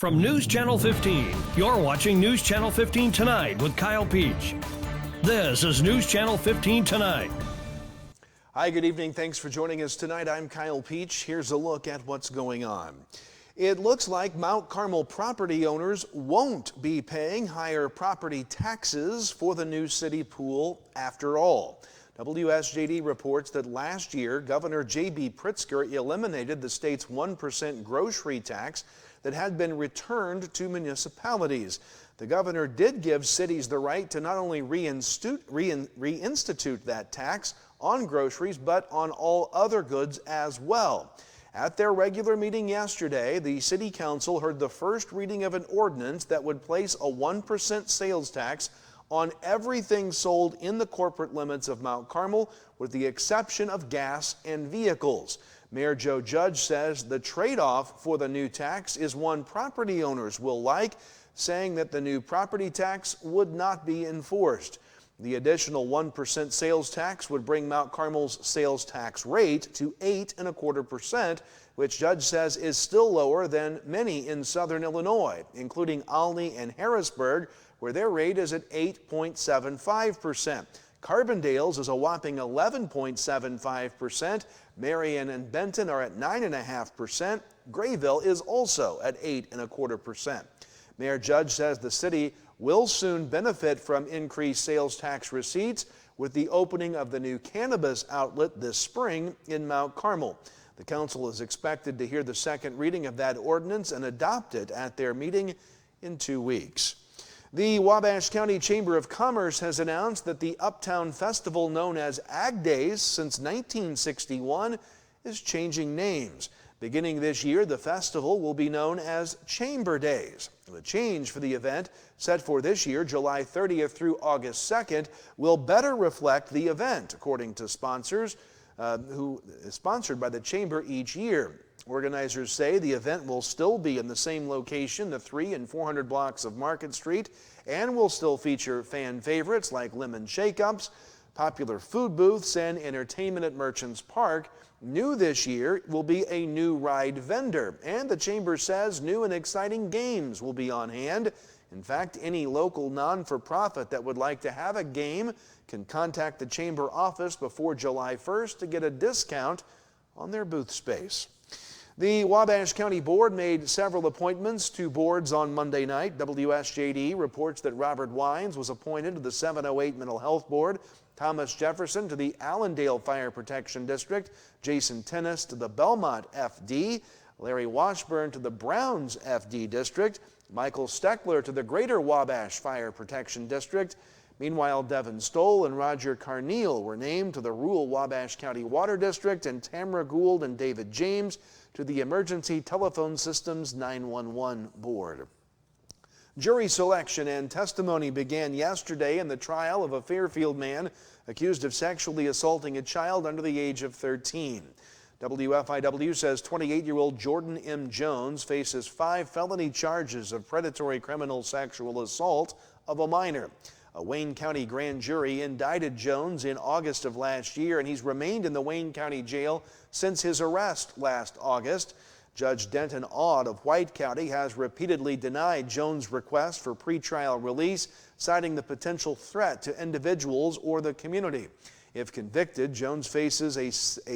From News Channel 15, you're watching News Channel 15 Tonight with Kyle Peach. This is News Channel 15 Tonight. Hi, good evening. Thanks for joining us tonight. I'm Kyle Peach. Here's a look at what's going on. It looks like Mount Carmel property owners won't be paying higher property taxes for the new city pool after all. WSJD reports that last year, Governor J.B. Pritzker eliminated the state's 1% grocery tax that had been returned to municipalities. The governor did give cities the right to not only reinstitute that tax on groceries, but on all other goods as well. At their regular meeting yesterday, the City Council heard the first reading of an ordinance that would place a 1% sales tax on everything sold in the corporate limits of Mount Carmel, with the exception of gas and vehicles. Mayor Joe Judge says the trade-off for the new tax is one property owners will like, saying that the new property tax would not be enforced. The additional 1% sales tax would bring Mount Carmel's sales tax rate to 8.25%, which Judge says is still lower than many in southern Illinois, including Olney and Harrisburg, where their rate is at 8.75%. Carbondale's is a whopping 11.75%. Marion and Benton are at 9.5%. Grayville is also at 8.25%. Mayor Judge says the city will soon benefit from increased sales tax receipts with the opening of the new cannabis outlet this spring in Mount Carmel. The council is expected to hear the second reading of that ordinance and adopt it at their meeting in 2 weeks. The Wabash County Chamber of Commerce has announced that the Uptown Festival, known as Ag Days since 1961, is changing names. Beginning this year, the festival will be known as Chamber Days. The change for the event, set for this year, July 30th through August 2nd, will better reflect the event, according to sponsors, who is sponsored by the Chamber each year. Organizers say the event will still be in the same location, the 300 and 400 blocks of Market Street, and will still feature fan favorites like lemon shake-ups, popular food booths, and entertainment at Merchants Park. New this year will be a new ride vendor, and the Chamber says new and exciting games will be on hand. In fact, any local non-for-profit that would like to have a game can contact the Chamber office before July 1st to get a discount on their booth space. The Wabash County Board made several appointments to boards on Monday night. WSJD reports that Robert Wines was appointed to the 708 Mental Health Board, Thomas Jefferson to the Allendale Fire Protection District, Jason Tennis to the Belmont FD, Larry Washburn to the Browns FD District, Michael Steckler to the Greater Wabash Fire Protection District. Meanwhile, Devin Stoll and Roger Carneal were named to the Rural Wabash County Water District, and Tamara Gould and David James to the Emergency Telephone Systems 911 Board. Jury selection and testimony began yesterday in the trial of a Fairfield man accused of sexually assaulting a child under the age of 13. WFIW says 28-year-old Jordan M. Jones faces 5 felony charges of predatory criminal sexual assault of a minor. A Wayne County grand jury indicted Jones in August of last year, and he's remained in the Wayne County Jail since his arrest last August. Judge Denton Aud of White County has repeatedly denied Jones' request for pretrial release, citing the potential threat to individuals or the community. If convicted, Jones faces a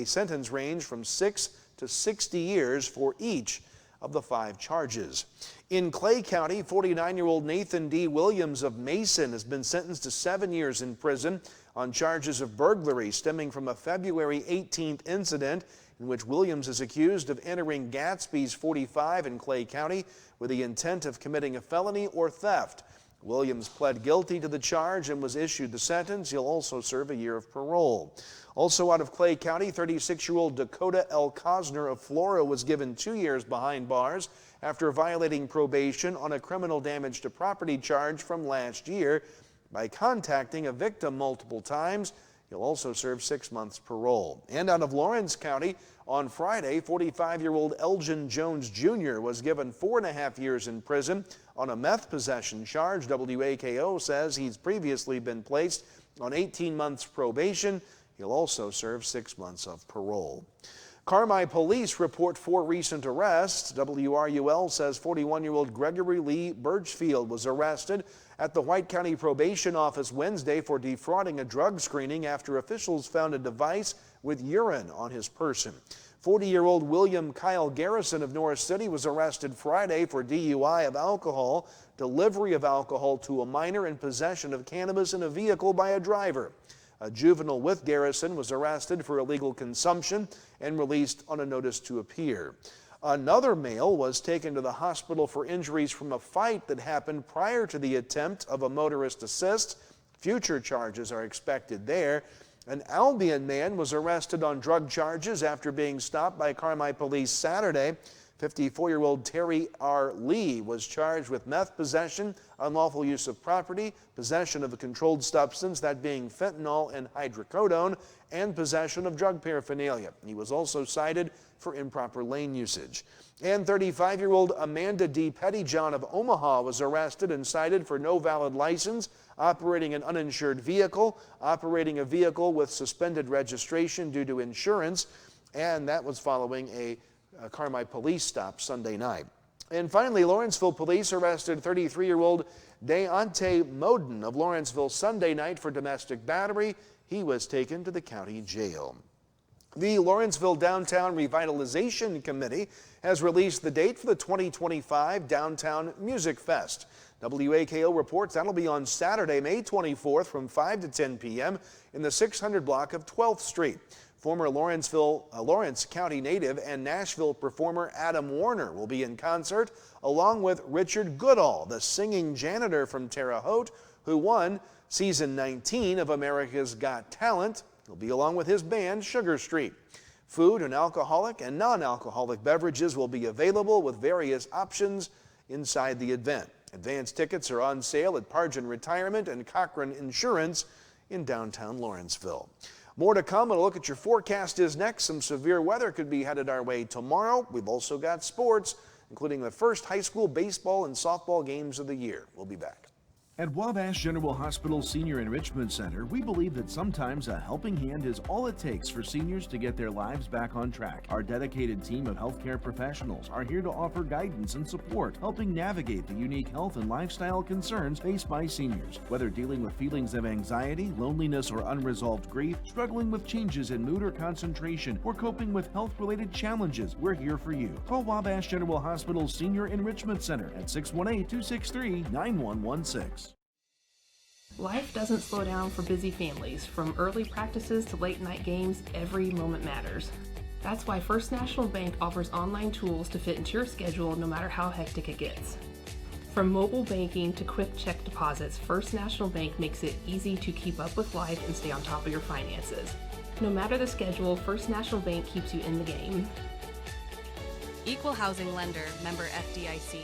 sentence range from 6 to 60 years for each of the 5 charges. In Clay County, 49-year-old Nathan D. Williams of Mason has been sentenced to 7 years in prison on charges of burglary stemming from a February 18th incident in which Williams is accused of entering Gatsby's 45 in Clay County with the intent of committing a felony or theft. Williams pled guilty to the charge and was issued the sentence. He'll also serve a year of parole. Also out of Clay County, 36-year-old Dakota L. Cosner of Flora was given 2 years behind bars after violating probation on a criminal damage to property charge from last year by contacting a victim multiple times. He'll also serve 6 months parole. And out of Lawrence County, on Friday, 45-year-old Elgin Jones Jr. was given 4.5 years in prison on a meth possession charge. WAKO says he's previously been placed on 18 months probation. He'll also serve 6 months of parole. Carmel police report 4 recent arrests. WRUL says 41-year-old Gregory Lee Birchfield was arrested at the White County Probation Office Wednesday for defrauding a drug screening after officials found a device with urine on his person. 40-year-old William Kyle Garrison of Norris City was arrested Friday for DUI of alcohol, delivery of alcohol to a minor, and possession of cannabis in a vehicle by a driver. A juvenile with Garrison was arrested for illegal consumption and released on a notice to appear. Another male was taken to the hospital for injuries from a fight that happened prior to the attempt of a motorist assist. Future charges are expected there. An Albion man was arrested on drug charges after being stopped by Carmel police Saturday. 54-year-old Terry R. Lee was charged with meth possession, unlawful use of property, possession of a controlled substance, that being fentanyl and hydrocodone, and possession of drug paraphernalia. He was also cited for improper lane usage. And 35-year-old Amanda D. Pettyjohn of Omaha was arrested and cited for no valid license, operating an uninsured vehicle, operating a vehicle with suspended registration due to insurance, and that was following a Carmel police stop Sunday night. And finally, Lawrenceville police arrested 33-year-old Deontay Moden of Lawrenceville Sunday night for domestic battery. He was taken to the county jail. The Lawrenceville Downtown Revitalization Committee has released the date for the 2025 Downtown Music Fest. WAKO reports that'll be on Saturday, May 24th from 5 to 10 p.m. in the 600 block of 12th Street. Former Lawrence County native and Nashville performer Adam Warner will be in concert, along with Richard Goodall, the singing janitor from Terre Haute, who won season 19 of America's Got Talent. He'll be along with his band, Sugar Street. Food and alcoholic and non-alcoholic beverages will be available with various options inside the event. Advance tickets are on sale at Pargin Retirement and Cochran Insurance in downtown Lawrenceville. More to come, and a look at your forecast is next. Some severe weather could be headed our way tomorrow. We've also got sports, including the first high school baseball and softball games of the year. We'll be back. At Wabash General Hospital Senior Enrichment Center, we believe that sometimes a helping hand is all it takes for seniors to get their lives back on track. Our dedicated team of healthcare professionals are here to offer guidance and support, helping navigate the unique health and lifestyle concerns faced by seniors. Whether dealing with feelings of anxiety, loneliness, or unresolved grief, struggling with changes in mood or concentration, or coping with health-related challenges, we're here for you. Call Wabash General Hospital Senior Enrichment Center at 618-263-9116. Life doesn't slow down for busy families. From early practices to late night games, every moment matters. That's why First National Bank offers online tools to fit into your schedule no matter how hectic it gets. From mobile banking to quick check deposits, First National Bank makes it easy to keep up with life and stay on top of your finances. No matter the schedule, First National Bank keeps you in the game. Equal housing lender, member FDIC.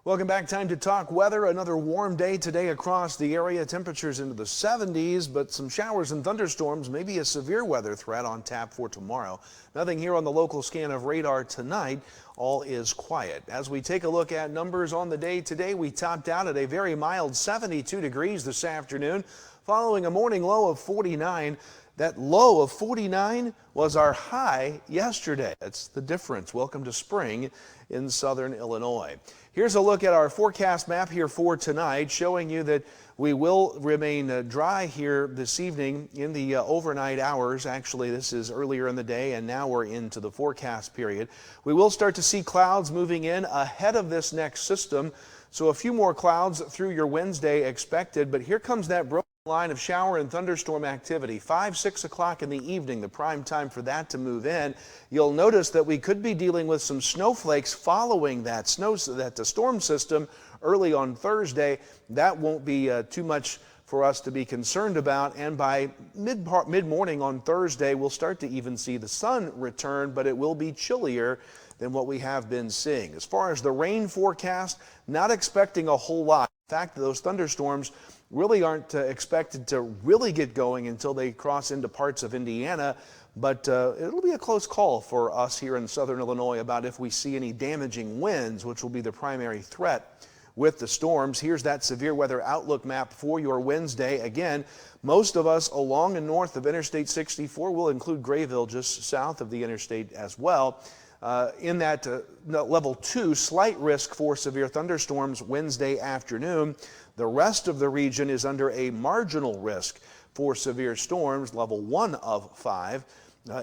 Welcome back. Time to talk weather. Another warm day today across the area. Temperatures into the 70s, but some showers and thunderstorms, maybe a severe weather threat on tap for tomorrow. Nothing here on the local scan of radar tonight. All is quiet. As we take a look at numbers on the day today, we topped out at a very mild 72 degrees this afternoon, following a morning low of 49. That low of 49 was our high yesterday. That's the difference. Welcome to spring in southern Illinois. Here's a look at our forecast map here for tonight, showing you that we will remain dry here this evening in the overnight hours. Actually, this is earlier in the day, and now we're into the forecast period. We will start to see clouds moving in ahead of this next system, so a few more clouds through your Wednesday expected, but here comes that broken line of shower and thunderstorm activity. 5, 6 o'clock in the evening, the prime time for that to move in. You'll notice that we could be dealing with some snowflakes following that storm system early on Thursday. That won't be too much for us to be concerned about, and by mid-morning on Thursday, we'll start to even see the sun return, but it will be chillier than what we have been seeing. As far as the rain forecast, not expecting a whole lot. In fact, those thunderstorms really aren't expected to really get going until they cross into parts of Indiana, but it'll be a close call for us here in southern Illinois about if we see any damaging winds, which will be the primary threat with the storms. Here's that severe weather outlook map for your Wednesday. Again, most of us along and north of Interstate 64 will include Grayville just south of the interstate as well. In that level 2, slight risk for severe thunderstorms Wednesday afternoon. The rest of the region is under a marginal risk for severe storms, level 1 of 5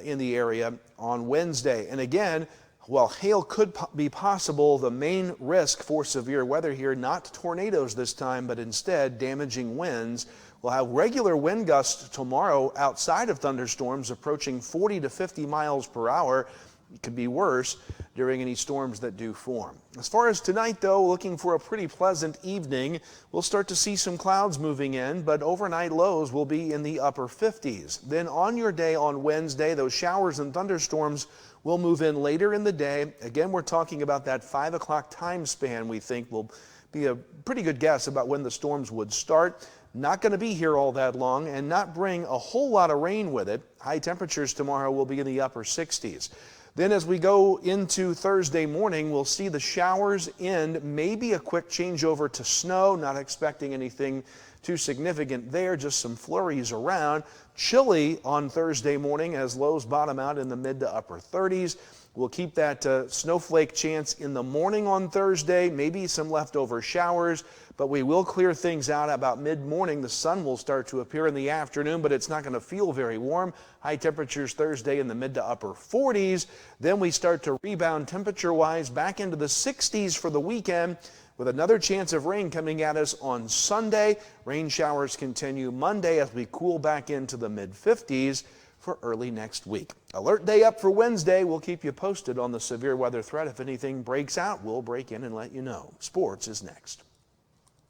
in the area on Wednesday. And again, while hail could be possible, the main risk for severe weather here, not tornadoes this time, but instead damaging winds. We'll have regular wind gusts tomorrow outside of thunderstorms approaching 40 to 50 miles per hour. It could be worse during any storms that do form. As far as tonight, though, looking for a pretty pleasant evening. We'll start to see some clouds moving in, but overnight lows will be in the upper 50s. Then on your day on Wednesday, those showers and thunderstorms will move in later in the day. Again, we're talking about that 5 o'clock time span we think will be a pretty good guess about when the storms would start. Not going to be here all that long and not bring a whole lot of rain with it. High temperatures tomorrow will be in the upper 60s. Then as we go into Thursday morning, we'll see the showers end, maybe a quick changeover to snow, not expecting anything too significant there, just some flurries around. Chilly on Thursday morning as lows bottom out in the mid to upper 30s. We'll keep that snowflake chance in the morning on Thursday, maybe some leftover showers, but we will clear things out about mid-morning. The sun will start to appear in the afternoon, but it's not going to feel very warm. High temperatures Thursday in the mid to upper 40s. Then we start to rebound temperature-wise back into the 60s for the weekend, with another chance of rain coming at us on Sunday. Rain showers continue Monday as we cool back into the mid-50s for early next week. Alert day up for Wednesday. We'll keep you posted on the severe weather threat. If anything breaks out, we'll break in and let you know. Sports is next.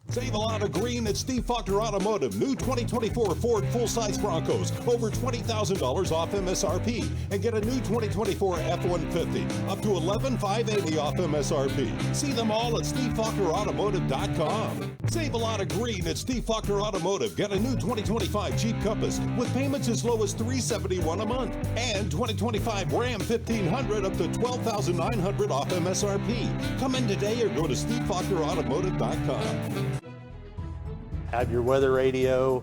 Save a lot of green at Steve Faulkner Automotive. New 2024 Ford full-size Broncos, over $20,000 off MSRP. And get a new 2024 F-150, up to $11,580 off MSRP. See them all at SteveFaulknerAutomotive.com. Save a lot of green at Steve Faulkner Automotive. Get a new 2025 Jeep Compass with payments as low as $371 a month. And 2025 Ram 1500 up to $12,900 off MSRP. Come in today or go to SteveFaulknerAutomotive.com. Have your weather radio,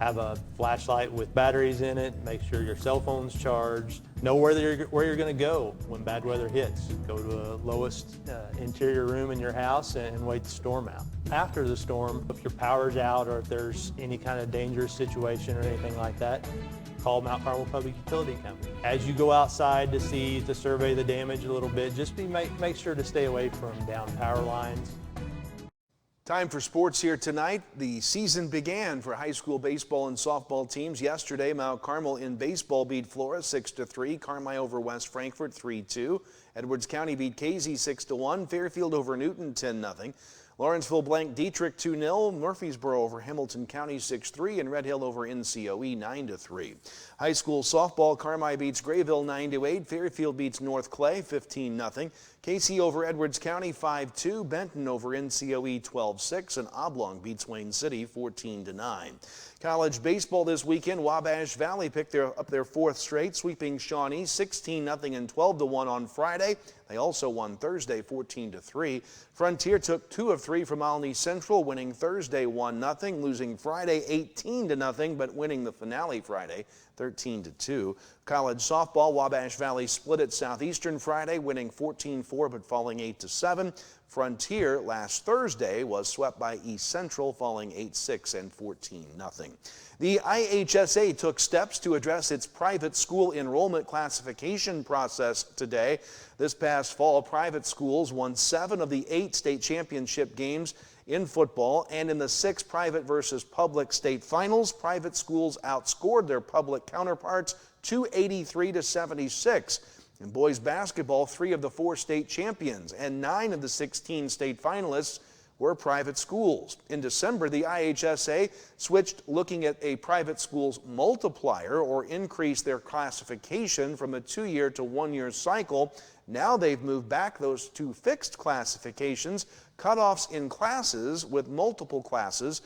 have a flashlight with batteries in it, make sure your cell phone's charged, know where you're going to go when bad weather hits. Go to the lowest interior room in your house and wait the storm out. After the storm, if your power's out or if there's any kind of dangerous situation or anything like that, call Mount Carmel Public Utility Company. As you go outside to survey the damage a little bit, just make sure to stay away from down power lines. Time for sports here tonight. The season began for high school baseball and softball teams. Yesterday, Mount Carmel in baseball beat Flora 6-3. Carmel over West Frankfort 3-2. Edwards County beat Casey 6-1. Fairfield over Newton 10-0. Lawrenceville blanked Dietrich 2-0. Murfreesboro over Hamilton County 6-3. And Red Hill over NCOE 9-3. High school softball, Carmel beats Grayville 9-8. Fairfield beats North Clay 15-0. Casey over Edwards County 5-2. Benton over NCOE 12-6. And Oblong beats Wayne City 14-9. College baseball this weekend. Wabash Valley picked up their fourth straight, sweeping Shawnee 16-0 and 12-1 on Friday. They also won Thursday 14-3. Frontier took 2 of 3 from Alny Central, winning Thursday 1-0, losing Friday 18-0, but winning the finale Friday 13-2. College softball, Wabash Valley split at Southeastern Friday, winning 14-4 but falling 8-7. Frontier last Thursday was swept by East Central, falling 8-6 and 14-0. The IHSA took steps to address its private school enrollment classification process today. This past fall, private schools won 7 of the 8 state championship games in football, and in the 6 private versus public state finals, private schools outscored their public counterparts 283-76. In boys basketball, 3 of the 4 state champions and 9 of the 16 state finalists were private schools. In December, the IHSA switched looking at a private school's multiplier, or increased their classification from a 2-year to 1-year cycle. Now they've moved back those 2 fixed classifications, cutoffs in classes with multiple classes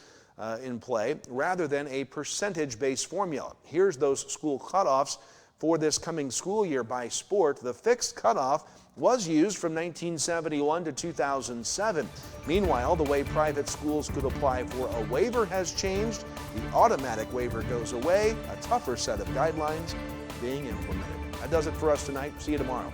in play, rather than a percentage-based formula. Here's those school cutoffs for this coming school year by sport. The fixed cutoff was used from 1971 to 2007. Meanwhile, the way private schools could apply for a waiver has changed. The automatic waiver goes away, a tougher set of guidelines being implemented. That does it for us tonight. See you tomorrow.